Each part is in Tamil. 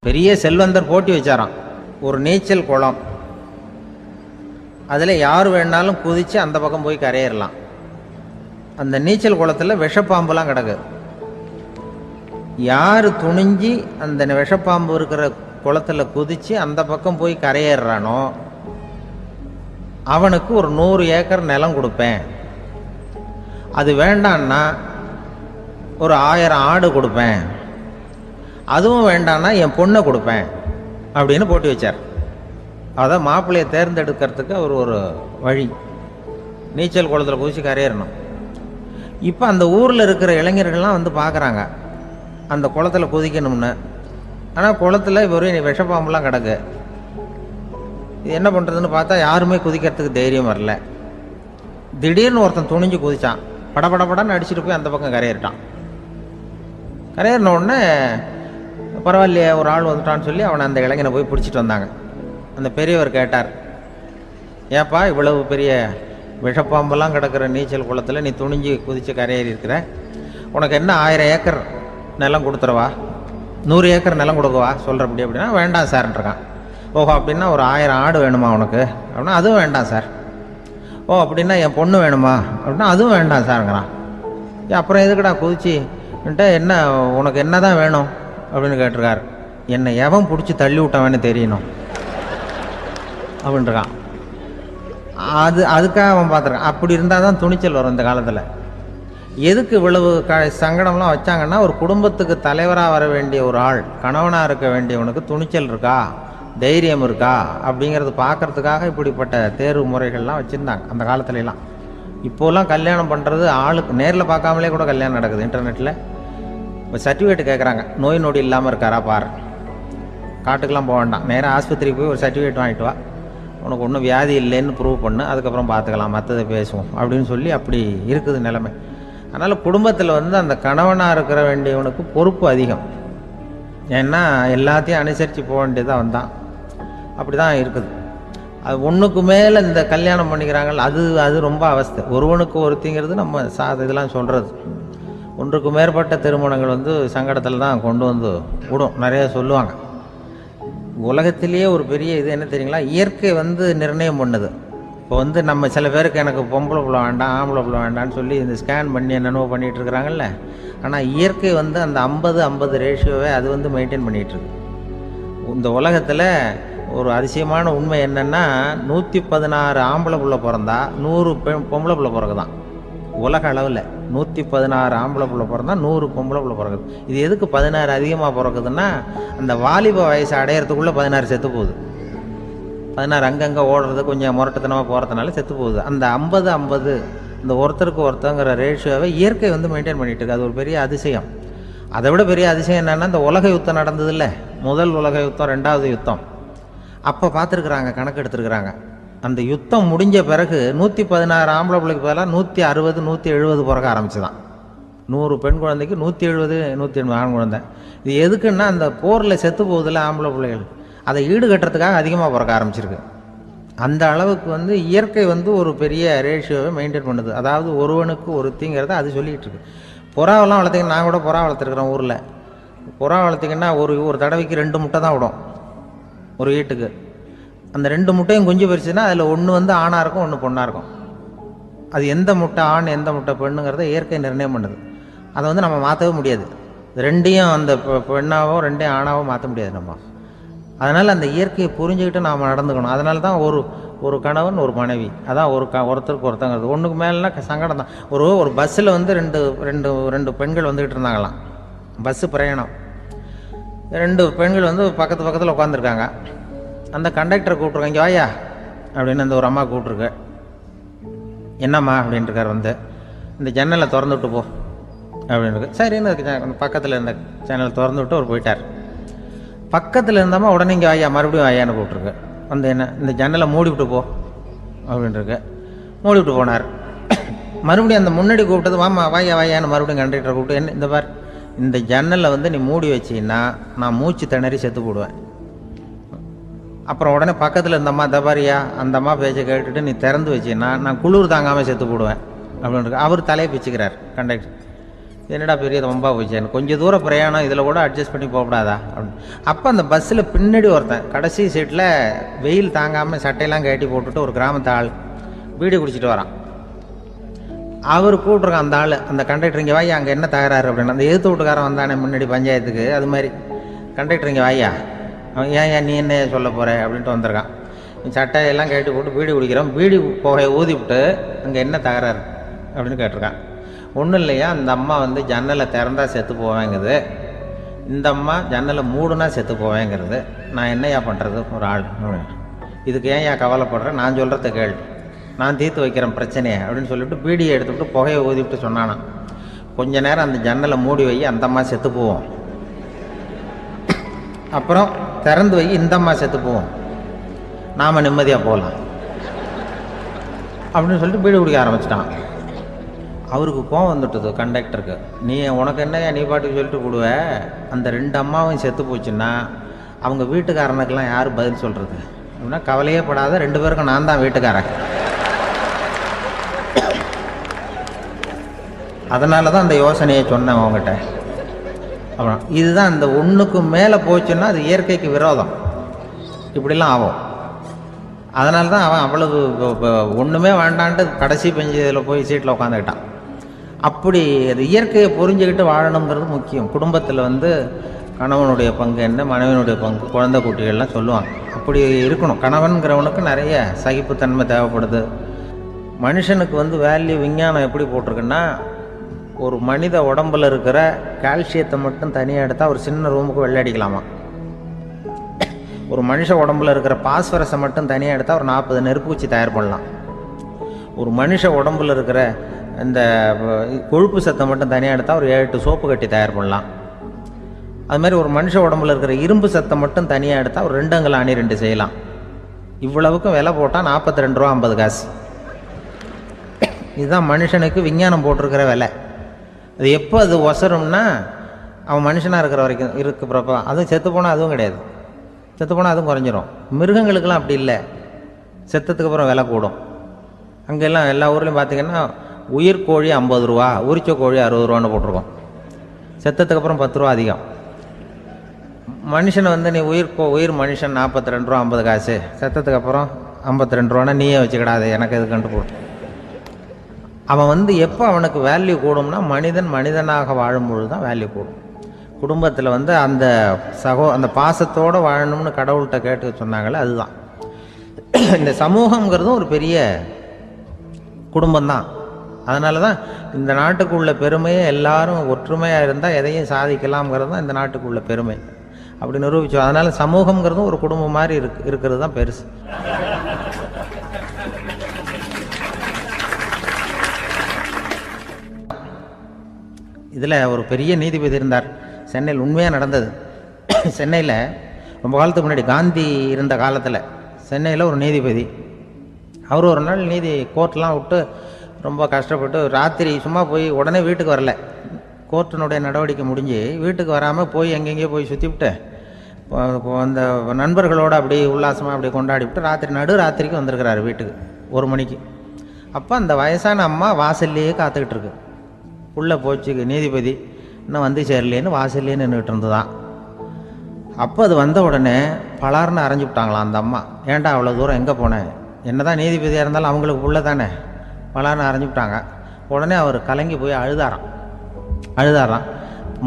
பெரிய செல்வந்தர் போட்டி வச்சாராம், ஒரு நீச்சல் குளம், அதில் யார் வேணாலும் குதித்து அந்த பக்கம் போய் கரையேறலாம். அந்த நீச்சல் குளத்தில் விஷப்பாம்புலாம் கிடக்கு. யார் துணிஞ்சி அந்த விஷப்பாம்பு இருக்கிற குளத்தில் குதித்து அந்த பக்கம் போய் கரையேறானோ அவனுக்கு ஒரு 100 ஏக்கர் நிலம் கொடுப்பேன். அது வேண்டான்னா ஒரு 1000 ஆடு கொடுப்பேன். அதுவும் வேண்டான்னா என் பொண்ணை கொடுப்பேன் அப்படின்னு போட்டி வச்சார். அதான் மாப்பிள்ளையை தேர்ந்தெடுக்கிறதுக்கு அவர் ஒரு வழி, நீச்சல் குளத்தில் குதித்து கரையேறணும். இப்போ அந்த ஊரில் இருக்கிற இளைஞர்கள்லாம் வந்து பார்க்குறாங்க அந்த குளத்தில் குதிக்கணும்னு. ஆனால் குளத்தில் வெறும் விஷப்பாம்பெலாம் கிடக்கு. இது என்ன பண்ணுறதுன்னு பார்த்தா யாருமே குதிக்கிறதுக்கு தைரியம் வரல. திடீர்னு ஒருத்தன் துணிஞ்சு குதித்தான், படபடப்படன்னு அடிச்சுட்டு போய் அந்த பக்கம் கரையேறிட்டான். கரையேறின உடனே பரவாயில்லையே ஒரு ஆள் வந்துட்டான்னு சொல்லி அவனை அந்த இளைஞனை போய் பிடிச்சிட்டு வந்தாங்க. அந்த பெரியவர் கேட்டார், ஏப்பா இவ்வளவு பெரிய விஷப்பாம்பெல்லாம் கிடக்கிற நீச்சல் குளத்தில் நீ துணிஞ்சு குதித்து கரையேறி இருக்கிற, உனக்கு என்ன 1000 ஏக்கர் நிலம் கொடுத்துருவா, 100 ஏக்கர் நிலம் கொடுக்கவா சொல்கிறப்படி அப்படின்னா வேண்டாம் சார்ன்றான். ஓஹோ அப்படின்னா ஒரு 1000 ஆடு வேணுமா உனக்கு அப்படின்னா அதுவும் வேண்டாம் சார். ஓ அப்படின்னா என் பொண்ணு வேணுமா அப்படின்னா அதுவும் வேண்டாம் சாருங்கிறான். அப்புறம் எதுக்குடா குதிச்சுன்ட்டு என்ன உனக்கு என்ன தான் வேணும் அப்படின்னு கேட்டிருக்கார். என்னை எவன் பிடிச்சி தள்ளி விட்டவன்னு தெரியணும் அப்படின்ட்டுருக்கான். அதுக்காக அவன் பார்த்துருக்கான். அப்படி இருந்தால் தான் துணிச்சல் வரும் இந்த காலத்தில். எதுக்கு இவ்வளவு சங்கடம்லாம் வச்சாங்கன்னா, ஒரு குடும்பத்துக்கு தலைவராக வர வேண்டிய ஒரு ஆள், கணவனாக இருக்க வேண்டியவனுக்கு துணிச்சல் இருக்கா, தைரியம் இருக்கா அப்படிங்கிறது பார்க்கறதுக்காக இப்படிப்பட்ட தேர்வு முறைகள்லாம் வச்சுருந்தாங்க அந்த காலத்துலலாம். இப்போலாம் கல்யாணம் பண்ணுறது ஆளுக்கு நேரில் பார்க்காமலே கூட கல்யாணம் நடக்குது. இன்டர்நெட்டில் இப்போ சர்டிஃபிகேட் கேட்குறாங்க, நோய் நொடி இல்லாமல் இருக்காரா பாரு. காட்டுக்கெலாம் போக வேண்டாம், நேராக ஆஸ்பத்திரிக்கு போய் ஒரு சர்டிஃபிகேட் வாங்கிட்டு வா, உனக்கு ஒன்றும் வியாதி இல்லைன்னு ப்ரூவ் பண்ணு, அதுக்கப்புறம் பார்த்துக்கலாம், மற்றதை பேசுவோம் அப்படின்னு சொல்லி அப்படி இருக்குது நிலைமை. அதனால் குடும்பத்தில் வந்து அந்த கணவனாக இருக்கிற வேண்டியவனுக்கு பொறுப்பு அதிகம். ஏன்னா எல்லாத்தையும் அனுசரித்து போக வேண்டியதாக வந்தான். அப்படி தான் இருக்குது. அது ஒன்றுக்கு மேலே இந்த கல்யாணம் பண்ணிக்கிறாங்க, அது ரொம்ப அவஸ்தை. ஒருவனுக்கு ஒருத்திங்கிறது நம்ம இதெல்லாம் சொல்கிறது. ஒன்றுக்கு மேற்பட்ட திருமணங்கள் வந்து சங்கடத்தில் தான் கொண்டு வந்து விடும். நிறைய சொல்லுவாங்க. உலகத்திலேயே ஒரு பெரிய இது என்ன தெரியுங்களா, இயற்கை வந்து நிர்ணயம் பண்ணுது. இப்போ வந்து நம்ம சில பேருக்கு எனக்கு பொம்பளை பிள்ளை வேண்டாம் ஆம்பளை பிள்ளை வேண்டான்னு சொல்லி இந்த ஸ்கேன் பண்ணி என்னென்னவோ பண்ணிகிட்டு இருக்கிறாங்கல்ல. ஆனால் இயற்கை வந்து அந்த 50-50 ரேஷியோவை அது வந்து மெயின்டைன் பண்ணிகிட்ருக்கு. இந்த உலகத்தில் ஒரு அதிசயமான உண்மை என்னென்னா, 116 ஆம்பளை பிள்ளை பிறந்தா 100 பொம்பளை பிள்ளை பிறகுதான். உலக அளவில் 116 ஆம்பளை பிள்ளை பிறந்தா 100 பொம்பளை பிள்ளை பிறகுது. இது எதுக்கு 16 அதிகமாக பிறக்குதுன்னா, அந்த வாலிப வயசு அடையிறதுக்குள்ளே 16 செத்து போகுது. 16 அங்கங்கே ஓடுறது, கொஞ்சம் முரட்டுத்தனமாக போகிறதுனால செத்து போகுது. அந்த 50-50 இந்த ஒருத்தருக்கு ஒருத்தங்கிற ரேஷியோவை இயற்கை வந்து மெயின்டைன் பண்ணிகிட்டு இருக்கு. அது ஒரு பெரிய அதிசயம். அதை விட பெரிய அதிசயம் என்னென்னா, இந்த உலக யுத்தம் நடந்தது இல்லை, முதல் உலக யுத்தம், 2வது யுத்தம், அப்போ பார்த்துருக்குறாங்க, கணக்கு எடுத்துருக்குறாங்க. அந்த யுத்தம் முடிஞ்ச பிறகு 116 ஆம்பளை பிள்ளைக்கு பதிலாக 160 170 பிறக்க ஆரம்பிச்சுதான். 100 பெண் குழந்தைக்கு 170 180 ஆண் குழந்தை. இது எதுக்குன்னா, அந்த போரில் செத்து போகுதில்ல ஆம்பளை பிள்ளைகள், அதை ஈடுகட்டுறதுக்காக அதிகமாக பிறக்க ஆரம்பிச்சிருக்கு. அந்த அளவுக்கு வந்து இயற்கை வந்து ஒரு பெரிய ரேஷியோவை மெயின்டைன் பண்ணுது. அதாவது ஒருவனுக்கு ஒருத்திங்கிறத அது சொல்லிகிட்டு இருக்கு. புறாவெல்லாம் வளர்த்திங்கன்னா, நான் கூட புறா வளர்த்துருக்குறேன் ஊரில். புறா வளர்த்திங்கன்னா ஒரு தடவைக்கு 2 முட்டை தான் விடும் ஒரு வீட்டுக்கு. அந்த 2 முட்டையும் குஞ்சு பறிச்சுன்னா அதில் ஒன்று வந்து ஆணாக இருக்கும், ஒன்று பொண்ணாக இருக்கும். அது எந்த முட்டை ஆண் எந்த முட்டை பெண்ணுங்கிறத இயற்கை நிர்ணயம் பண்ணுது. அதை வந்து நம்ம மாற்றவே முடியாது. 2ஐயும் அந்த பெண்ணாவோ 2ஐயும் ஆணாவோ மாற்ற முடியாது நம்ம. அதனால் அந்த இயற்கையை புரிஞ்சுக்கிட்டு நாம் நடந்துக்கணும். அதனால தான் ஒரு கணவன் ஒரு மனைவி, அதான் ஒருத்தருக்கு ஒருத்தங்கிறது. ஒன்றுக்கு மேலேனா சங்கடம் தான். ஒரு பஸ்ஸில் வந்து ரெண்டு பெண்கள் வந்துக்கிட்டு இருந்தாங்களாம். பஸ்ஸு பிரயாணம். 2 பெண்கள் வந்து பக்கத்தில் உட்காந்துருக்காங்க. அந்த கண்டக்டரை கூப்பிட்ருக்காங்க, இங்கே வாயா அப்படின்னு அந்த ஒரு அம்மா கூப்பிட்ருக்கு. என்னம்மா அப்படின்ட்டுருக்கார். வந்து இந்த ஜன்னலை திறந்து விட்டு போ அப்படின்னு. சரின்னு பக்கத்தில் இருந்த ஜன்னலை திறந்து விட்டு அவர் போயிட்டார். பக்கத்தில் இருந்தாமல் உடனே இங்கே வாயா மறுபடியும் வாயான்னு கூப்பிட்ருக்கு. வந்து என்ன இந்த ஜன்னலை மூடி விட்டு போ அப்படின்ட்டுருக்கு. மூடி விட்டு போனார். மறுபடியும் அந்த முன்னாடி கூப்பிட்டது வாமா வாயான்னு மறுபடியும் கண்டக்டரை கூப்பிட்டு, என்ன இந்த பார், இந்த ஜன்னலை வந்து நீ மூடி வச்சின்னா நான் மூச்சு திணறி செத்து போடுவேன். அப்புறம் உடனே பக்கத்தில் இருந்தம்மா தபாரியா அந்த அம்மா பேச்சை கேட்டுட்டு நீ திறந்து வச்சின்னா நான் குளிர் தாங்காமல் செத்து போடுவேன் அப்படின்னு அவர் தலையை பிச்சுக்கிறார் கண்டக்டர். என்னடா பெரிய ரொம்ப போச்சேன்னு, கொஞ்சம் தூரம் பிரயாணம் இதில் கூட அட்ஜஸ்ட் பண்ணி போகக்கூடாதா அப்படின்னு. அப்போ அந்த பஸ்ஸில் பின்னாடி ஒருத்தன் கடைசி சீட்டில் வெயில் தாங்காமல் சட்டையெல்லாம் கட்டி போட்டுட்டு ஒரு கிராமத்து ஆள் பீடி குடிச்சிட்டு வரான். அவர் கூப்பிட்ருக்கான் அந்த ஆள், அந்த கண்டக்டர் இங்கே வாயா, அங்கே என்ன தகராறு அப்படின்னு. அந்த எதிர்த்து வீட்டுக்காரன் வந்தானே முன்னாடி பஞ்சாயத்துக்கு, அது மாதிரி கண்டக்டர் இங்கே வாயா, அவன் ஏன் நீ என்ன சொல்ல போகிற அப்படின்ட்டு வந்திருக்கான். சட்டையெல்லாம் கட்டி போட்டு பீடி குடிக்கிறோம், பீடி புகையை ஊதி விட்டு அங்கே என்ன தகராறு அப்படின்னு கேட்டிருக்கான். ஒன்றும் இல்லையா, அந்த அம்மா வந்து ஜன்னலை திறந்தா செத்து போவேங்கிறது, இந்த அம்மா ஜன்னலை மூடுனா செத்து போவேங்கிறது, நான் என்னையா பண்ணுறது ஒரு ஆள், இதுக்கு ஏன் ஏன் கவலைப்படுறேன், நான் சொல்கிறத கேள், நான் தீர்த்து வைக்கிறேன் பிரச்சனையை அப்படின்னு சொல்லிவிட்டு பீடியை எடுத்துவிட்டு புகையை ஊதிவிட்டு சொன்னானா, கொஞ்ச நேரம் அந்த ஜன்னலை மூடி வை, அந்த அம்மா செத்து போவோம், அப்புறம் திறந்து வை, இந்த அம்மா செத்து போவோம், நாம் நிம்மதியாக போகலாம் அப்படின்னு சொல்லிட்டு பீடி குடிக்க ஆரம்பிச்சிட்டான். அவருக்கு கோவம் வந்துட்டுது கண்டக்டருக்கு, நீ உனக்கு என்னையா நீ பாட்டுக்கு சொல்லிட்டு போடுவ, அந்த 2 அம்மாவும் செத்து போச்சுன்னா அவங்க வீட்டுக்காரனுக்கெல்லாம் யார் பதில் சொல்கிறது அப்படின்னா, கவலையே படாத, 2 பேருக்கும் நான் தான் வீட்டுக்காரன். அதனால தான் அந்த யோசனையை சொன்னேன் அவங்ககிட்ட. அப்புறம் இதுதான், இந்த ஒன்றுக்கு மேலே போச்சுன்னா அது இயற்கைக்கு விரோதம், இப்படிலாம் ஆகும். அதனால தான் அவன் அவ்வளவு ஒன்றுமே வேண்டான்ட்டு கடைசி பெஞ்சில் போய் சீட்டில் உட்காந்துக்கிட்டான். அப்படி அது இயற்கையை புரிஞ்சுக்கிட்டு வாழணுங்கிறது முக்கியம். குடும்பத்தில் வந்து கணவனுடைய பங்கு என்ன, மனைவினுடைய பங்கு, குழந்தை குட்டிகள்லாம் சொல்லுவாங்க, அப்படி இருக்கணும். கணவன்கிறவனுக்கு நிறைய சகிப்புத்தன்மை தேவைப்படுது. மனுஷனுக்கு வந்து வேல்யூ விஞ்ஞானம் எப்படி போட்டிருக்குன்னா, ஒரு மனித உடம்பில் இருக்கிற கால்சியத்தை மட்டும் தனியாக எடுத்தால் ஒரு சின்ன ரூமுக்கு வெள்ளை அடிக்கலாமா, ஒரு மனுஷ உடம்புல இருக்கிற பாஸ்பரஸை மட்டும் தனியாக எடுத்தால் ஒரு 40 நெருப்பு தயார் பண்ணலாம், ஒரு மனுஷ உடம்புல இருக்கிற இந்த கொழுப்பு சத்தை மட்டும் தனியாக எடுத்தால் ஒரு 7 சோப்பு கட்டி தயார் பண்ணலாம். அது மாதிரி ஒரு மனுஷ உடம்புல இருக்கிற இரும்பு சத்தை மட்டும் தனியாக எடுத்தால் ஒரு 2 அங்குல அணி 2 செய்யலாம். இவ்வளவுக்கும் விலை போட்டால் 42 ரூபா 50 காசு. இதுதான் மனுஷனுக்கு விஞ்ஞானம் போட்டிருக்கிற விலை. அது எப்போ அது ஒசரும்னா, அவன் மனுஷனாக இருக்கிற வரைக்கும் இருக்கிறப்ப. அதுவும் செத்து போனால் அதுவும் கிடையாது, செத்து போனால் அதுவும் குறைஞ்சிரும். மிருகங்களுக்கெல்லாம் அப்படி இல்லை, செத்ததுக்கு அப்புறம் விலை கூடும். அங்கெல்லாம் எல்லா ஊர்லேயும் பார்த்திங்கன்னா உயிர் கோழி 50 ரூபா, உரிச்ச கோழி 60 ரூபான்னு போட்டிருக்கோம். செத்ததுக்கு அப்புறம் 10 ரூபா அதிகம். மனுஷனை வந்து நீ உயிர் மனுஷன் 42 ரூபா 50 காசு, செத்ததுக்கு அப்புறம் 52 ரூபான்னா நீயே வச்சுக்கிடாது, எனக்கு எது கண்டு போட்டு. அவன் வந்து எப்போ அவனுக்கு வேல்யூ கூடும்னா, மனிதனாக வாழும்பொழுது தான் வேல்யூ கூடும். குடும்பத்தில் வந்து அந்த அந்த பாசத்தோடு வாழணும்னு கடவுள்கிட்ட கேட்டு சொன்னாங்களே, அதுதான். இந்த சமூகங்கிறதும் ஒரு பெரிய குடும்பம்தான். அதனால தான் இந்த நாட்டுக்குள்ள பெருமையே எல்லாரும் ஒற்றுமையாக இருந்தால் எதையும் சாதிக்கலாம்ங்கிறது தான் இந்த நாட்டுக்குள்ள பெருமை, அப்படி நிரூபித்தோம். அதனால் சமூகங்கிறதும் ஒரு குடும்பம் மாதிரி இருக்கிறது தான் பெருசு. இதில் ஒரு பெரிய நீதிபதி இருந்தார் சென்னையில், உண்மையாக நடந்தது. சென்னையில் ரொம்ப காலத்துக்கு முன்னாடி, காந்தி இருந்த காலத்தில் சென்னையில் ஒரு நீதிபதி, அவர் ஒரு நாள் கோர்ட்லாம் விட்டு ரொம்ப கஷ்டப்பட்டு ராத்திரி சும்மா போய் உடனே வீட்டுக்கு வரல, கோர்ட்டினுடைய நடவடிக்கை முடிஞ்சு வீட்டுக்கு வராமல் போய் எங்கெங்கேயோ போய் சுற்றிவிட்டு அந்த நண்பர்களோடு அப்படி உல்லாசமாக அப்படி கொண்டாடிவிட்டு நடுராத்திரிக்கு வந்திருக்கிறாரு வீட்டுக்கு 1 மணிக்கு. அப்போ அந்த வயசான அம்மா வாசல்லையே காத்துக்கிட்டு இருக்கு. உள்ளே போச்சு நீதிபதி, இன்னும் வந்து சேரலேன்னு வாசல்லே நின்றுட்டு இருந்துதான். அப்போ அது வந்த உடனே பலார்னு அரைஞ்சி விட்டாங்களாம் அந்த அம்மா. ஏன்டா அவ்வளோ தூரம் எங்கே போனேன், என்ன தான் நீதிபதியாக இருந்தாலும் அவங்களுக்கு புள்ள தானே, பலார்னு அரைஞ்சி விட்டாங்க. உடனே அவர் கலங்கி போய் அழுதாராம்.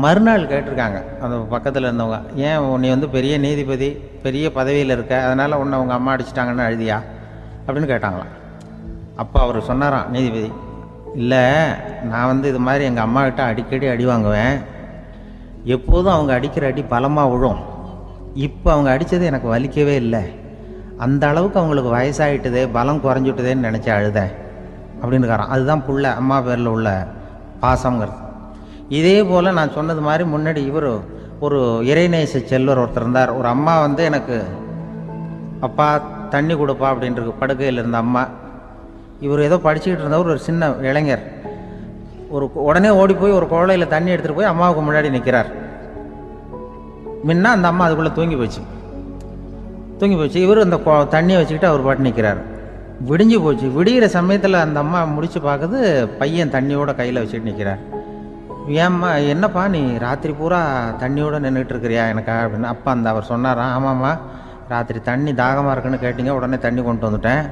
மறுநாள் கேட்டிருக்காங்க அந்த பக்கத்தில் இருந்தவங்க, ஏன் நீ வந்து பெரிய நீதிபதி, பெரிய பதவியில் இருக்க, அதனால் உன்னை அவங்க அம்மா அடிச்சிட்டாங்கன்னு அழுதியா அப்படின்னு கேட்டாங்களாம். அப்போ அவர் சொன்னாராம் நீதிபதி, இல்லை நான் வந்து இது மாதிரி எங்கள் அம்மாக்கிட்ட அடிக்கடி அடி வாங்குவேன், எப்போதும் அவங்க அடிக்கிற அடி பலமாக விழும், இப்போ அவங்க அடித்தது எனக்கு வலிக்கவே இல்லை, அந்த அளவுக்கு அவங்களுக்கு வயசாகிட்டுதே, பலம் குறைஞ்சிட்டுதேன்னு நினச்சி அழுதேன் அப்படின்னுக்காரான். அதுதான் புள்ள அம்மா பேரில் உள்ள பாசங்கிறது. இதே போல் நான் சொன்னது மாதிரி முன்னாடி இவர் ஒரு இறைநேச செல்வர் ஒருத்தர் இருந்தார். ஒரு அம்மா வந்து எனக்கு அப்பா தண்ணி கொடுப்பா அப்படின்ட்டு படுக்கையில் இருந்த அம்மா, இவர் ஏதோ படிச்சுக்கிட்டு இருந்தவர், ஒரு சின்ன இளைஞர், உடனே ஓடி போய் ஒரு குழலையில் தண்ணி எடுத்துகிட்டு போய் அம்மாவுக்கு முன்னாடி நிற்கிறார். முன்ன அந்த அம்மா அதுக்குள்ளே தூங்கி போச்சு. இவர் அந்த தண்ணியை வச்சுக்கிட்டு அவர் பாட்டு நிற்கிறார். விடிஞ்சு போச்சு. விடிகிற சமயத்தில் அந்த அம்மா முடிச்சு பார்க்குது, பையன் தண்ணியோட கையில் வச்சுட்டு நிற்கிறார். ஏம்மா என்னப்பா நீ ராத்திரி பூரா தண்ணியோடு நின்றுட்டு இருக்கிறியா எனக்கா அப்படின்னு. அப்பா அவர் சொன்னாராம், ஆமாம்மா ராத்திரி தண்ணி தாகமாக இருக்குன்னு கேட்டிங்க, உடனே தண்ணி கொண்டு வந்துட்டேன்.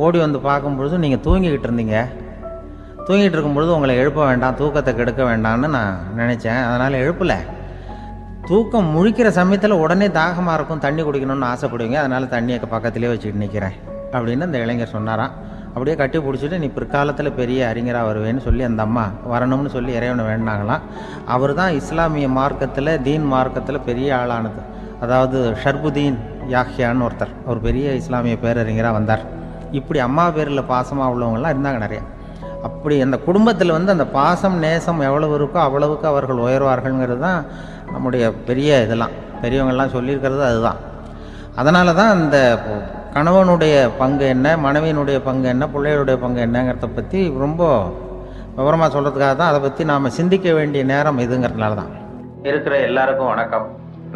ஓடி வந்து பார்க்கும்பொழுது நீங்கள் தூங்கிக்கிட்டு இருந்தீங்க. தூங்கிட்டு இருக்கும்பொழுது உங்களை எழுப்ப வேண்டாம், தூக்கத்தை கெடுக்க வேண்டாம்னு நான் நினச்சேன், அதனால் எழுப்பலை. தூக்கம் முழிக்கிற சமயத்தில் உடனே தாகமாக இருக்கும், தண்ணி குடிக்கணும்னு ஆசைப்படுவீங்க, அதனால் தண்ணியை பக்கத்துலேயே வச்சுக்கிட்டு நிற்கிறேன் அப்படின்னு அந்த இளைஞர் சொன்னாராம். அப்படியே கட்டி பிடிச்சிட்டு நீ பிற்காலத்தில் பெரிய அறிஞராக வருவேன்னு சொல்லி அந்த அம்மா வரணும்னு சொல்லி இறைவனை வேண்டாங்களாம். அவர் தான் இஸ்லாமிய மார்க்கத்தில், தீன் மார்க்கத்தில் பெரிய ஆளானது. அதாவது ஷர்புதீன் யாஹ்யான்னு ஒருத்தர், ஒரு பெரிய இஸ்லாமிய பேரறிஞராக வந்தார். இப்படி அம்மா பேரில் பாசமாக உள்ளவங்களாம் இருந்தாங்க நிறையா. அப்படி அந்த குடும்பத்தில் அந்த பாசம் நேசம் எவ்வளவு இருக்கோ அவ்வளவுக்கு அவர்கள் உயர்வார்கள்ங்கிறது தான் நம்முடைய பெரிய இதெல்லாம் பெரியவங்கள்லாம் சொல்லியிருக்கிறது அதுதான். அதனால தான் அந்த கணவனுடைய பங்கு என்ன, மனைவியினுடைய பங்கு என்ன, பிள்ளைகளுடைய பங்கு என்னங்கிறத பற்றி ரொம்ப விவரமாக சொல்கிறதுக்காக தான் அதை பற்றி நாம் சிந்திக்க வேண்டிய நேரம் இதுங்கிறதுனால தான். இருக்கிற எல்லாருக்கும் வணக்கம்.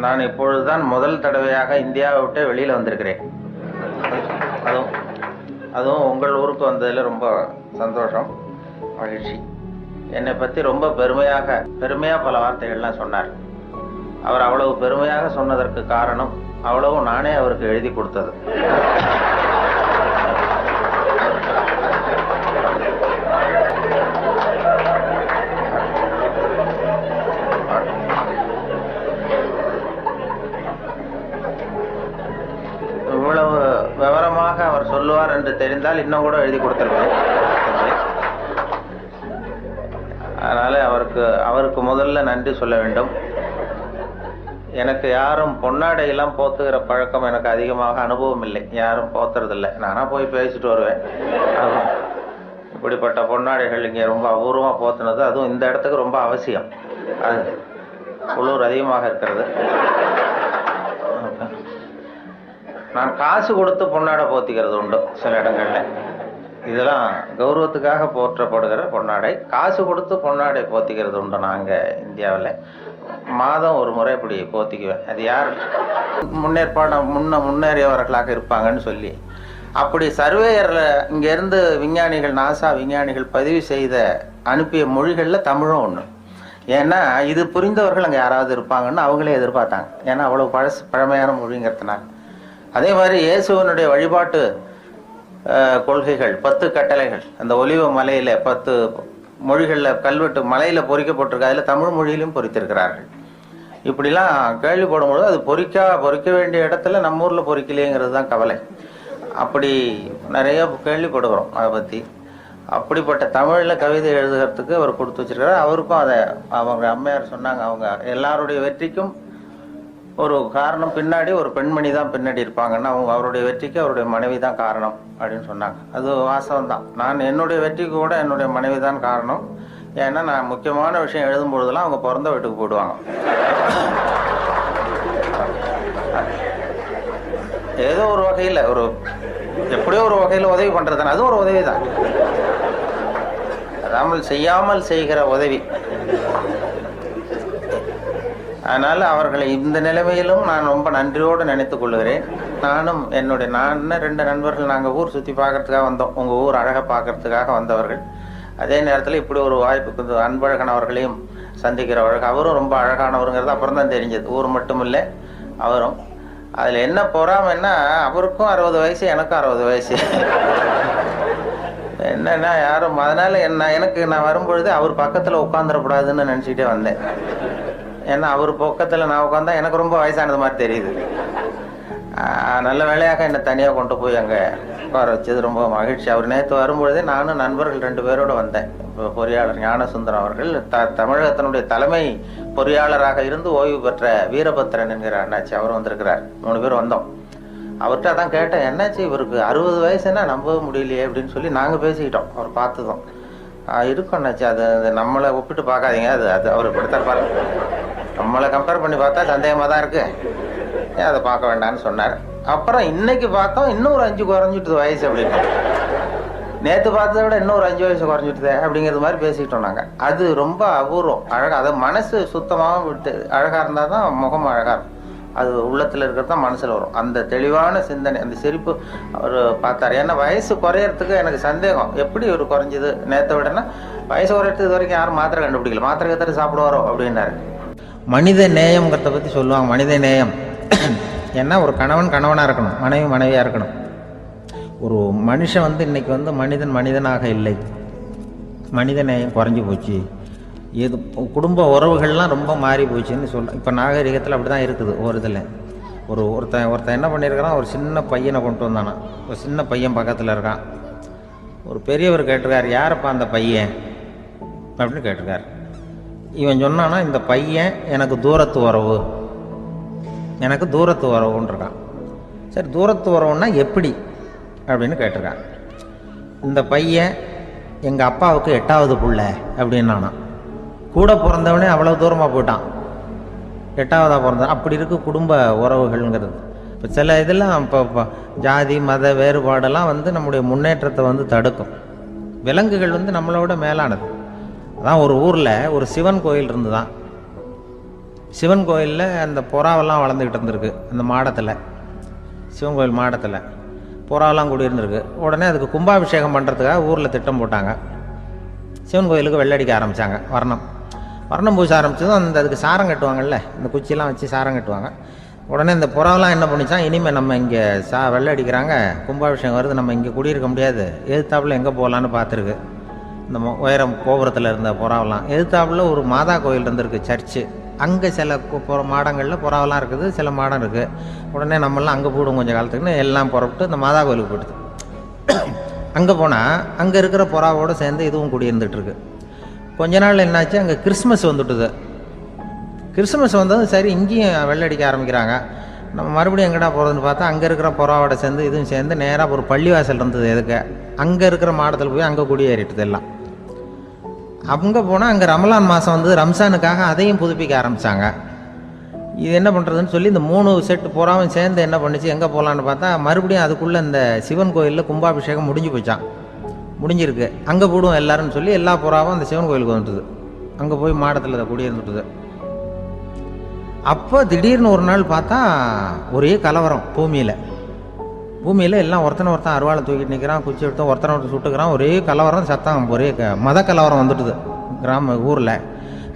நான் இப்பொழுது தான் முதல் தடவையாக இந்தியாவை விட்டு வெளியில் வந்திருக்கிறேன். அதுவும் உங்கள் ஊருக்கு வந்ததில் ரொம்ப சந்தோஷம், மகிழ்ச்சி. என்னை பற்றி ரொம்ப பெருமையாக பல வார்த்தைகள்லாம் சொன்னார். அவர் அவ்வளவு பெருமையாக சொன்னதற்கு காரணம் அவ்வளவு நானே அவருக்கு எழுதி கொடுத்தது. இவ்வளவு விவரமாக அவர் சொல்லுவார் என்று தெரிந்தால் இன்னும் கூட எழுதி கொடுத்திருப்பேன். அதனால அவருக்கு முதல்ல நன்றி சொல்ல வேண்டும். எனக்கு யாரும் பொன்னாடையெல்லாம் போத்துகிற பழக்கம் எனக்கு அதிகமாக அனுபவம் இல்லை, யாரும் போத்துறதில்லை. நானாக போய் பேசிட்டு வருவேன். இப்படிப்பட்ட பொன்னாடைகள் இங்கே ரொம்ப அபூர்வமாக போத்துனது, அதுவும் இந்த இடத்துக்கு ரொம்ப அவசியம். அது குளிர் அதிகமாக இருக்கிறது. நான் காசு கொடுத்து பொன்னாடை போத்திக்கிறது உண்டு சில இடங்கள்ல. இதெல்லாம் கௌரவத்துக்காக போற்றப்படுகிற பொன்னாடை. காசு கொடுத்து பொன்னாடை போத்திக்கிறது உண்டு நாங்கள் இந்தியாவில். மாதம் ஒரு முறை இப்படி போத்திக்குவேன். அது யார் முன்னேறியவர்களாக இருப்பாங்கன்னு சொல்லி அப்படி சர்வேயரில் இங்கேருந்து விஞ்ஞானிகள், நாசா விஞ்ஞானிகள் பதிவு செய்த அனுப்பிய மொழிகளில் தமிழும் ஒன்று. ஏன்னா இது புரிந்தவர்கள் அங்கே யாராவது இருப்பாங்கன்னு அவங்களே எதிர்பார்த்தாங்க. ஏன்னா அவ்வளோ பழமையான மொழிங்கிறதுனால. அதே மாதிரி இயேசுவனுடைய வழிபாட்டு கொள்கைகள் 10 கட்டளைகள் அந்த ஒலிவ மலையில் 10 மொழிகளில் கல்வெட்டு மலையில் பொறிக்கப்பட்டிருக்கு. அதில் தமிழ் மொழியிலும் பொறித்திருக்கிறார்கள். இப்படிலாம் கேள்விப்படும்போது அது பொறிக்க வேண்டிய இடத்துல நம்ம ஊரில் பொறிக்கலையேங்கிறது தான் கவலை. அப்படி நிறைய கேள்விப்படுகிறோம் அதை பற்றி. அப்படிப்பட்ட தமிழில் கவிதை எழுதுகிறதுக்கு அவர் கொடுத்து வச்சிருக்கிறார். அவருக்கும் அதை அவங்க அம்மையார் சொன்னாங்க, அவங்க எல்லாருடைய வெற்றிக்கும் ஒரு காரணம் பின்னாடி ஒரு பெண்மணி தான் பின்னாடி இருப்பாங்கன்னா அவருடைய வெற்றிக்கு அவருடைய மனைவி தான் காரணம் அப்படின்னு சொன்னாங்க. அது வாசகம் தான். நான் என்னுடைய வெற்றிக்கு கூட என்னுடைய மனைவி தான் காரணம். ஏன்னா நான் முக்கியமான விஷயம் எழுதும் பொழுதெல்லாம் அவங்க பிறந்த வீட்டுக்கு போயிடுவாங்க. ஏதோ ஒரு வகையில் எப்படியோ ஒரு வகையில் உதவி பண்றதுன்னு அதுவும் ஒரு உதவி தான். அதாமல் செய்யாமல் செய்கிற உதவி. அதனால் அவர்களை இந்த நிலைமையிலும் நான் ரொம்ப நன்றியோடு நினைத்துக் கொள்கிறேன். நான் 2 நண்பர்கள் நாங்கள் ஊர் சுற்றி பார்க்கறதுக்காக வந்தோம். உங்கள் ஊர் அழகை பார்க்கறதுக்காக வந்தவர்கள். அதே நேரத்தில் இப்படி ஒரு வாய்ப்புக்கு அன்பழகன் அவர்களையும் சந்திக்கிறவர்கள். அவரும் ரொம்ப அழகானவருங்கிறது அப்புறம் தான் தெரிஞ்சது. ஊர் மட்டும் இல்லை, அவரும். அதில் என்ன பொறாமைன்னா அவருக்கும் 60 வயசு, எனக்கும் 60 வயசு. என்னன்னா யாரும் அதனால் நான் வரும்பொழுது அவர் பக்கத்தில் உட்காந்துடக்கூடாதுன்னு நினச்சிக்கிட்டே வந்தேன். ஏன்னா அவர் பக்கத்தில் நான் உட்காந்தா எனக்கு ரொம்ப வயசானது மாதிரி தெரியுது. நல்ல வேலையாக என்னை தனியாக கொண்டு போய் அங்கே உட்கார வச்சது ரொம்ப மகிழ்ச்சி. அவர் நேற்று வரும்பொழுதே நானும் நண்பர்கள் 2 பேரோடு வந்தேன். இப்போ பொறியாளர் ஞானசுந்தரம் அவர்கள் தமிழகத்தினுடைய தலைமை பொறியாளராக இருந்து ஓய்வு பெற்ற வீரபத்ரன் என்கிற அண்ணாச்சி அவரும் வந்திருக்கிறார். 3 பேர் வந்தோம். அவர்கிட்ட தான் கேட்டேன், என்னாச்சு இவருக்கு 60 வயசுன்னா நம்பவே முடியலையே அப்படின்னு சொல்லி நாங்கள் பேசிக்கிட்டோம். அவர் பார்த்ததும் இருக்கும் அண்ணாச்சி, அது நம்மளை ஒப்பிட்டு பார்க்காதீங்க, அது அவர் இப்படித்தான் பாருங்க, நம்மளை கம்பேர் பண்ணி பார்த்தா சந்தேகமாக தான் இருக்கு, அதை பார்க்க வேண்டாம்னு சொன்னார். அப்புறம் இன்னைக்கு பார்த்தோம் இன்னும் ஒரு 5 குறைஞ்சிட்டு வயசு அப்படின்னு. நேற்று பார்த்ததை விட இன்னும் ஒரு 5 வயசு குறைஞ்சிட்டுதே அப்படிங்கிறது மாதிரி பேசிக்கிட்டோம் நாங்கள். அது ரொம்ப அபூர்வம், அழகாக. அது மனசு சுத்தமாக விட்டு அழகாக இருந்தால் தான் முகம் அழகாக இருக்கும். அது உள்ளத்தில் இருக்கிறது தான் மனசில் வரும். அந்த தெளிவான சிந்தனை, அந்த சிரிப்பு அவர் பார்த்தார். ஏன்னா வயசு குறையறதுக்கு எனக்கு சந்தேகம், எப்படி ஒரு குறைஞ்சிது நேற்றை விடனா வயசு ஒரு இடத்து இது வரைக்கும் யாரும் மாத்திரை கண்டுபிடிக்கல, மாத்திரை கற்றுட்டு சாப்பிடுவாரோ அப்படின்னாரு. மனித நேயம்ங்கிறத பற்றி சொல்லுவாங்க. மனித நேயம் ஏன்னா ஒரு கணவன் கணவனாக இருக்கணும், மனைவி மனைவியாக இருக்கணும். ஒரு மனுஷன் இன்றைக்கி மனிதன் மனிதனாக இல்லை, மனித நேயம் குறைஞ்சி போச்சு. இது குடும்ப உறவுகள்லாம் ரொம்ப மாறி போச்சுன்னு சொல்கிறேன். இப்போ நாகரிகத்தில் அப்படி தான் இருக்குது. ஒரு இதில் ஒருத்தன் என்ன பண்ணியிருக்கிறான், ஒரு சின்ன பையனை கொண்டு வந்தானா. ஒரு சின்ன பையன் பக்கத்தில் இருக்கான். ஒரு பெரியவர் கேட்டிருக்காரு, யாரப்பா அந்த பையன் அப்படின்னு கேட்டிருக்காரு. இவன் சொன்னான்னா, இந்த பையன் எனக்கு தூரத்து உறவு, எனக்கு தூரத்து உறவுன்னு இருக்கான். சரி, தூரத்து உறவுன்னா எப்படி அப்படின்னு கேட்டிருக்கான். இந்த பையன் எங்கள் அப்பாவுக்கு 8வது புள்ள அப்படின்னானா. கூட பிறந்தவனே அவ்வளோ தூரமாக போயிட்டான், 8வதாக பிறந்தான். அப்படி இருக்கு குடும்ப உறவுகள்ங்கிறது. இப்போ சில இதெல்லாம் இப்போ ஜாதி மத வேறுபாடெல்லாம் நம்முடைய முன்னேற்றத்தை தடுக்கும். விலங்குகள் நம்மளோட மேலானது. அதான் ஒரு ஊரில் ஒரு சிவன் கோயில் இருந்து தான். சிவன் கோயிலில் அந்த புறாவெல்லாம் வளர்ந்துக்கிட்டு இருந்திருக்கு. அந்த மாடத்தில், சிவன் கோயில் மாடத்தில் புறாவெல்லாம் கூடியிருந்திருக்கு. உடனே அதுக்கு கும்பாபிஷேகம் பண்ணுறதுக்காக ஊரில் திட்டம் போட்டாங்க. சிவன் கோயிலுக்கு வெள்ளடிக்க ஆரம்பித்தாங்க. வர்ணம் பூச ஆரம்பித்ததும் அதுக்கு சாரம் கட்டுவாங்கல்ல, இந்த குச்சியெல்லாம் வச்சு சாரம் கட்டுவாங்க. உடனே இந்த புறாவெல்லாம் என்ன பண்ணிச்சான், இனிமேல் நம்ம இங்கே வெள்ளை அடிக்கிறாங்க, கும்பாபிஷேகம் வருது, நம்ம இங்கே குடியிருக்க முடியாது, எதிர்த்தாப்புல எங்கே போகலான்னு பார்த்துருக்கு. இந்த உயரம் கோபுரத்தில் இருந்த புறாவெல்லாம் எதிர்த்தாப்புல ஒரு மாதா கோயில் இருந்திருக்கு, சர்ச்சு. அங்கே சில மாடங்களில் புறாவெல்லாம் இருக்குது, சில மாடம் இருக்குது. உடனே நம்மளாம் அங்கே போடும் கொஞ்சம் காலத்துக்குன்னு எல்லாம் புறப்பட்டு இந்த மாதா கோயிலுக்கு போயிடுது. அங்கே போனால் அங்கே இருக்கிற புறாவோடு சேர்ந்து இதுவும் குடியிருந்துகிட்ருக்கு. கொஞ்ச நாள் என்னாச்சு, அங்கே கிறிஸ்மஸ் வந்துட்டுது. கிறிஸ்மஸ் வந்ததும் சரி, இங்கேயும் வெள்ளடிக்க ஆரம்பிக்கிறாங்க. நம்ம மறுபடியும் எங்கடா போகிறதுன்னு பார்த்தா, அங்கே இருக்கிற புறாவோட சேர்ந்து இதுவும் சேர்ந்து நேராக ஒரு பள்ளிவாசல் இருந்தது. எதுக்கு அங்கே இருக்கிற மாடத்தில் போய் அங்கே குடியேறிட்டுது எல்லாம். அங்கே போனால் அங்கே ரமலான் மாதம் ரம்ஜானுக்காக அதையும் புதுப்பிக்க ஆரம்பித்தாங்க. இது என்ன பண்ணுறதுன்னு சொல்லி இந்த 3 செட்டு புறாவும் சேர்ந்து என்ன பண்ணிச்சு, எங்கே போகலான்னு பார்த்தா மறுபடியும் அதுக்குள்ளே இந்த சிவன் கோயிலில் கும்பாபிஷேகம் முடிஞ்சு போச்சான். முடிஞ்சிருக்கு, அங்கே போடுவோம் எல்லாருன்னு சொல்லி எல்லா புறாவும் அந்த சிவன் கோயிலுக்கு வந்துட்டுது. அங்கே போய் மாடத்தில் அதை குடியிருந்துட்டுது. அப்போ திடீர்னு ஒரு நாள் பார்த்தா ஒரே கலவரம் பூமியில் எல்லாம் ஒருத்தனை ஒருத்தன் அருவாளை தூக்கிட்டு நிற்கிறான், குச்சி எடுத்து ஒருத்தனை ஒருத்தர் சுட்டுக்கிறான். ஒரே கலவரம், சத்தம், ஒரே மத கலவரம் வந்துட்டுது ஊரில்.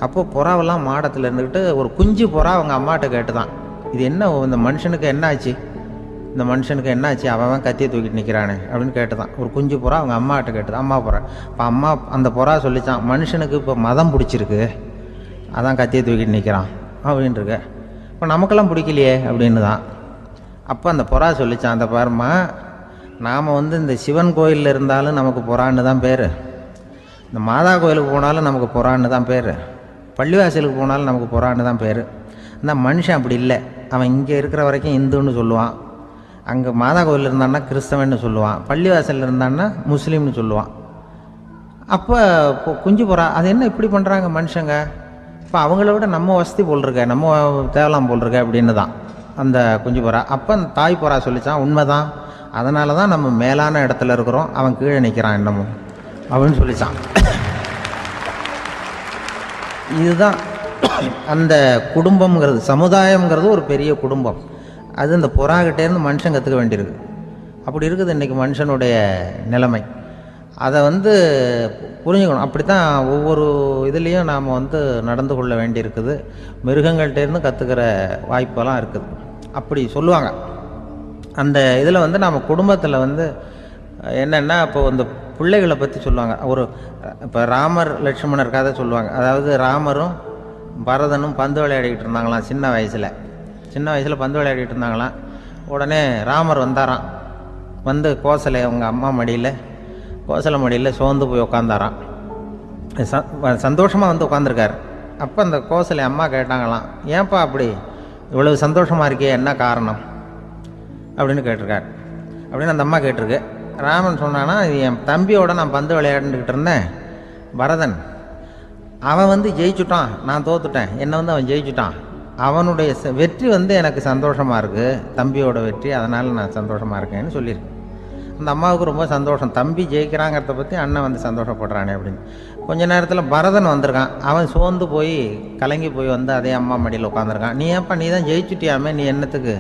அப்போ புறாவெல்லாம் மாடத்தில் இருந்துக்கிட்டு ஒரு குஞ்சு புறா அவங்க அம்மாட்ட கேட்டு தான், இது என்ன, இந்த மனுஷனுக்கு என்ன ஆச்சு, இந்த மனுஷனுக்கு என்ன ஆச்சு, அவன் கத்தியை தூக்கிட்டு நிற்கிறானே அப்படின்னு கேட்டு தான். ஒரு குஞ்சு புறா அவங்க அம்மாட்ட கேட்டுதான், அம்மா புறா. இப்போ அம்மா அந்த புறா சொல்லித்தான், மனுஷனுக்கு இப்போ மதம் பிடிச்சிருக்கு, அதான் கத்தியை தூக்கிட்டு நிற்கிறான் அப்படின்ட்டுருக்கு. இப்போ நமக்கெல்லாம் பிடிக்கலையே அப்படின்னு தான். அப்போ அந்த புறா சொல்லித்தான், அந்த பாருமா, நாம் இந்த சிவன் கோயிலில் இருந்தாலும் நமக்கு புறான்னு தான் பேர், இந்த மாதா கோயிலுக்கு போனாலும் நமக்கு புறான்னு தான் பேர், பள்ளிவாசலுக்கு போனாலும் நமக்கு புறான்னு தான் பேர். இந்த மனுஷன் அப்படி இல்லை. அவன் இங்கே இருக்கிற வரைக்கும் இந்துன்னு சொல்லுவான், அங்கே மாதா கோயில் இருந்தான்னா கிறிஸ்தவன்னு சொல்லுவான், பள்ளிவாசலில் இருந்தான்னா முஸ்லீம்னு சொல்லுவான். அப்போ குஞ்சு புறா அது என்ன இப்படி பண்ணுறாங்க மனுஷங்க, இப்போ அவங்கள விட நம்ம வசதி போல் இருக்க, நம்ம தேவலாம் போல் இருக்க அப்படின்னு தான் அந்த குஞ்சு புறா. அப்போ அந்த தாய் புறா சொல்லித்தான், உண்மைதான், அதனால தான் நம்ம மேலான இடத்துல இருக்கிறோம், அவன் கீழே நிற்கிறான் என்னமோ அப்படின்னு சொல்லித்தான். இதுதான் அந்த குடும்பம்ங்கிறது, சமுதாயம்ங்கிறது ஒரு பெரிய குடும்பம். அது இந்த புறாகிட்டேருந்து மனுஷன் கற்றுக்க வேண்டியிருக்கு. அப்படி இருக்குது இன்றைக்கி மனுஷனுடைய நிலைமை. அதை புரிஞ்சுக்கணும். அப்படி தான் ஒவ்வொரு இதுலேயும் நாம் நடந்து கொள்ள வேண்டியிருக்குது. மிருகங்கள்கிட்டேருந்து கற்றுக்கிற வாய்ப்பெல்லாம் இருக்குது. அப்படி சொல்லுவாங்க. அந்த இதில் நாம் குடும்பத்தில் என்னென்னா, இப்போ இந்த பிள்ளைகளை பற்றி சொல்லுவாங்க. இப்போ ராமர் லட்சுமணர் கதை சொல்லுவாங்க. அதாவது ராமரும் பரதனும் பந்து விளையாடிக்கிட்டு இருந்தாங்களாம் சின்ன வயசில் பந்து விளையாடிட்டு இருந்தாங்களாம். உடனே ராமர் வந்தாராம். கோசலை அவங்க அம்மா கோசலை மடியில் சோர்ந்து போய் உட்காந்தாராம். சந்தோஷமாக உட்காந்துருக்கார். அப்போ அந்த கோசலை அம்மா கேட்டாங்களாம், ஏன்ப்பா அப்படி இவ்வளவு சந்தோஷமாக இருக்கே, என்ன காரணம் அப்படின்னு கேட்டிருக்கார். அப்படின்னு அந்த அம்மா கேட்டிருக்கு. ராமன் சொன்னான்னா, என் தம்பியோட நான் பந்து விளையாண்டுக்கிட்டு இருந்தேன், பரதன், அவன் ஜெயிச்சுட்டான், நான் தோத்துட்டேன், என்னை அவன் ஜெயிச்சுட்டான், அவனுடைய வெற்றி எனக்கு சந்தோஷமாக இருக்குது, தம்பியோட வெற்றி, அதனால் நான் சந்தோஷமாக இருக்கேன்னு சொல்லியிருக்கேன். அந்த அம்மாவுக்கு ரொம்ப சந்தோஷம், தம்பி ஜெயிக்கிறாங்கிறத பற்றி அண்ணன் சந்தோஷப்படுறானே அப்படின்னு. கொஞ்ச நேரத்தில் பரதன் வந்திருக்கான். அவன் சோர்ந்து போய் கலங்கி போய் அதே அம்மா மடியில் உட்காந்துருக்கான். நீ ஏன்ப்பா, நீ தான் ஜெயிச்சுட்டியாமே, நீ என்னத்துக்கு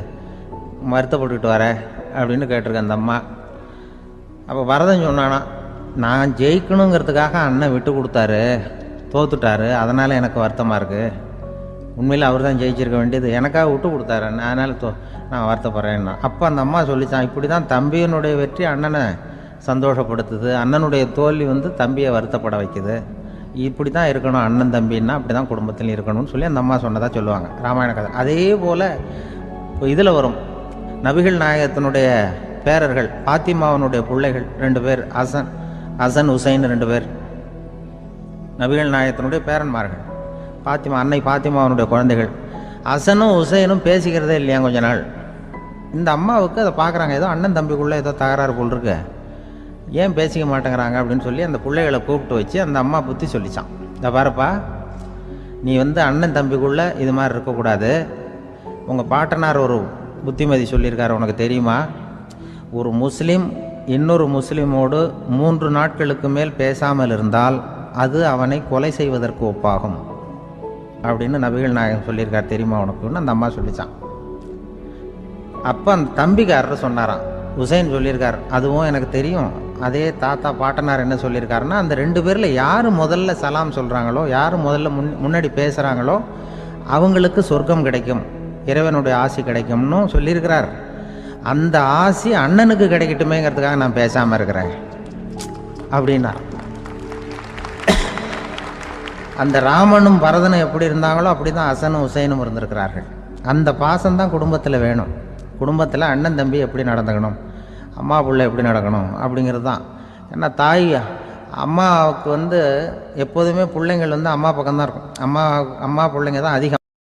வருத்தப்பட்டுக்கிட்டு வர அப்படின்னு கேட்டிருக்கேன் அந்த அம்மா. அப்போ பரதன் சொன்னானா, நான் ஜெயிக்கணுங்கிறதுக்காக அண்ணன் விட்டு கொடுத்தாரு, தோத்துட்டாரு, அதனால் எனக்கு வருத்தமாக இருக்குது. உண்மையில் அவர் தான் ஜெயிச்சிருக்க வேண்டியது, எனக்காக விட்டு கொடுத்தாரு அண்ணன், அதனால் நான் வருத்தப்படுறேன்னா. அப்போ அந்த அம்மா சொல்லிச்சான், இப்படி தான் தம்பியினுடைய வெற்றி அண்ணனை சந்தோஷப்படுத்துது, அண்ணனுடைய தோல்வி தம்பியை வருத்தப்பட வைக்குது. இப்படி தான் இருக்கணும், அண்ணன் தம்பின்னா அப்படி தான் குடும்பத்தில் இருக்கணும்னு சொல்லி அந்த அம்மா சொன்னதாக சொல்லுவாங்க ராமாயண கதை. அதே போல் இப்போ இதில் வரும், நபிகள் நாயகத்தினுடைய பேரர்கள் பாத்திமாவனுடைய பிள்ளைகள் 2 பேர், ஹசன் ஹுசைன் 2 பேர் நபிகள் நாயகத்தினுடைய பேரன்மார்கள். அன்னை பாத்திமாவனுடைய குழந்தைகள். ஹசனும் ஹுசைனும் பேசிக்கிறதே இல்லையா கொஞ்ச நாள். இந்த அம்மாவுக்கு அதை பார்க்குறாங்க, ஏதோ அண்ணன் தம்பிக்குள்ளே ஏதோ தகராறு போல் இருக்கு, ஏன் பேசிக்க மாட்டேங்கிறாங்க அப்படின்னு சொல்லி அந்த பிள்ளைகளை கூப்பிட்டு வச்சு அந்த அம்மா புத்தி சொல்லிச்சான். இந்த பாருப்பா, நீ அண்ணன் தம்பிக்குள்ளே இது மாதிரி இருக்கக்கூடாது. உங்கள் பாட்டனார் ஒரு புத்திமதி சொல்லியிருக்காரு, உனக்கு தெரியுமா? ஒரு முஸ்லீம் இன்னொரு முஸ்லீமோடு 3 நாட்களுக்கு மேல் பேசாமல் இருந்தால் அது அவனை கொலை செய்வதற்கு ஒப்பாகும் அப்படின்னு நபிகள் நாயகம் சொல்லியிருக்கார், தெரியுமா உனக்குன்னு அந்த அம்மா சொல்லிச்சான். அப்போ அந்த தம்பிக்காரர் சொன்னாராம், ஹுசைன் சொல்லியிருக்கார், அதுவும் எனக்கு தெரியும். அதே தாத்தா பாட்டனார் என்ன சொல்லியிருக்காருன்னா, அந்த 2 பேரில் யார் முதல்ல சலாம் சொல்கிறாங்களோ, யார் முதல்ல முன்னாடி பேசுகிறாங்களோ அவங்களுக்கு சொர்க்கம் கிடைக்கும், இறைவனுடைய ஆசி கிடைக்கும்னு சொல்லியிருக்கிறார். அந்த ஆசி அண்ணனுக்கு கிடைக்கட்டுமேங்கிறதுக்காக நான் பேசாமல் இருக்கிறேன் அப்படின்னா. அந்த ராமனும் பரதனும் எப்படி இருந்தாங்களோ அப்படி தான் ஹசனும் ஹுசைனும் இருந்திருக்கிறார்கள். அந்த பாசம்தான் குடும்பத்தில் வேணும். குடும்பத்தில் அண்ணன் தம்பி எப்படி நடந்துக்கணும், அம்மா பிள்ளை எப்படி நடக்கணும் அப்படிங்கிறது தான். ஏன்னா அம்மாவுக்கு எப்போதுமே பிள்ளைங்கள் அம்மா பக்கம்தான் இருக்கும். அம்மா பிள்ளைங்க தான் அதிகம்.